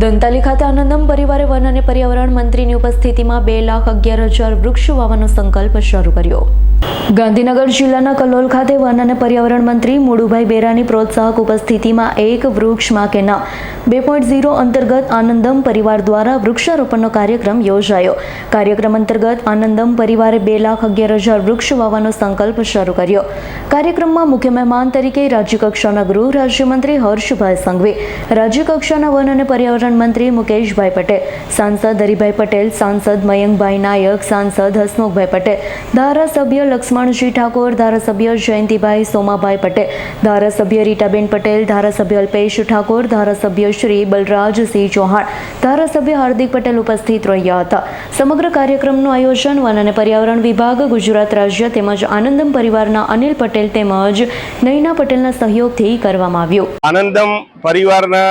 દંતાલી ખાતે આનંદમ પરિવારે વન અને પર્યાવરણ મંત્રીની ઉપસ્થિતિમાં 2,11,000 વૃક્ષો વાવવાનો સંકલ્પ શરૂ કર્યો। ગાંધીનગર જિલ્લાના કલોલ ખાતે વન અને પર્યાવરણ મંત્રી મુડુભાઈ બેરાની પ્રોત્સાહક ઉપસ્થિતિમાં એક વૃક્ષ માં કે નામ 2.0 અંતર્ગત આનંદમ પરિવાર દ્વારા વૃક્ષારોપણનો કાર્યક્રમ યોજાયો। કાર્યક્રમ અંતર્ગત આનંદમ પરિવારે 2,11,000 વૃક્ષ વાવવાનો સંકલ્પ શરૂ કર્યો। કાર્યક્રમમાં મુખ્ય મહેમાન તરીકે રાજ્યકક્ષાના ગૃહ રાજ્યમંત્રી હર્ષભાઈ સંઘવી, રાજ્યકક્ષાના વન અને પર્યાવરણ મંત્રી મુકેશભાઈ પટેલ, સાંસદ હરિભાઈ પટેલ, સાંસદ મયંકભાઈ નાયક, સાંસદ હસમુખભાઈ પટેલ, ધારાસભ્ય લક્ષ્મણજી ઠાકોર, ધારાસભ્ય જયંતિભાઈ સોમાભાઈ પટેલ, ધારાસભ્ય રીટાબેન પટેલ, ધારાસભ્ય અલ્પેશ ઠાકોર, ધારાસભ્ય શ્રી બલરાજસિંહ ચૌહાણ, ધારાસભ્ય હાર્દિક પટેલ ઉપસ્થિત રહ્યા હતા। સમગ્ર કાર્યક્રમનું આયોજન વન અને પર્યાવરણ વિભાગ, ગુજરાત રાજ્ય તેમજ આનંદમ પરિવારના અનિલ પટેલ તેમજ નૈના પટેલના સહયોગથી કરવામાં આવ્યું। આનંદમ પરિવારના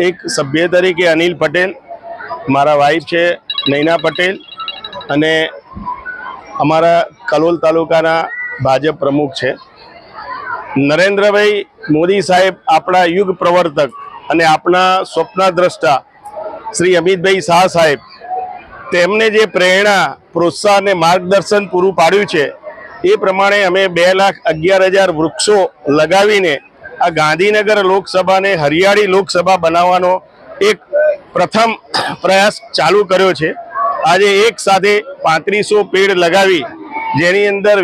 એક સભ્ય તરીકે અનિલ પટેલ, મારા વાઇફ છે નૈના પટેલ અને અમારા કલોલ તાલુકાના ભાજપ પ્રમુખ છે નરેન્દ્રભાઈ મોદી સાહેબ, આપણા યુગ પ્રવર્તક અને આપણા સ્વપ્નદ્રષ્ટા શ્રી અમિતભાઈ શાહ સાહેબ, તેમને જે પ્રેરણા, પ્રોત્સાહન અને માર્ગદર્શન પૂરું પાડ્યું છે એ પ્રમાણે અમે 2,11,000 વૃક્ષો લગાવીને આ ગાંધીનગર લોકસભાને હરિયાળી લોકસભા બનાવવાનો એક પ્રથમ પ્રયાસ ચાલુ કર્યો છે। આજે એક સાથે 3500 પેડ લગાવી, જેની અંદર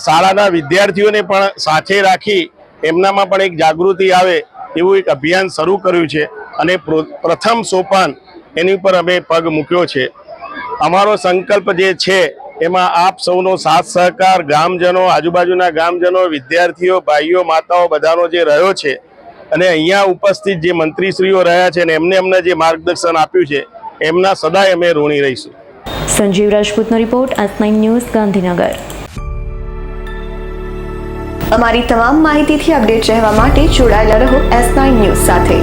શાળાના વિદ્યાર્થીઓને પણ સાથે રાખી એમનામાં પણ એક જાગૃતિ આવે એવું એક અભિયાન શરૂ કર્યું છે અને પ્રથમ સોપાન એની ઉપર અમે પગ મૂક્યો છે। અમારો સંકલ્પ જે છે એમાં આપ સૌનો સાથ સહકાર, ગામજનો, આજુબાજુના ગામજનો, વિદ્યાર્થીઓ, ભાઈઓ, માતાઓ બધાનો જે રહ્યો છે અને અહીંયા ઉપસ્થિત જે મંત્રીશ્રીઓ રહ્યા છે અને અમને જે માર્ગદર્શન આપ્યું છે એમના સદાય અમે ઋણી રહીશું। સંજીવ રાજપૂતનો રિપોર્ટ, S9 ન્યૂઝ, ગાંધીનગર। અમારી તમામ માહિતીથી અપડેટ રહેવા માટે જોડાયેલા રહો S9 ન્યૂઝ સાથે।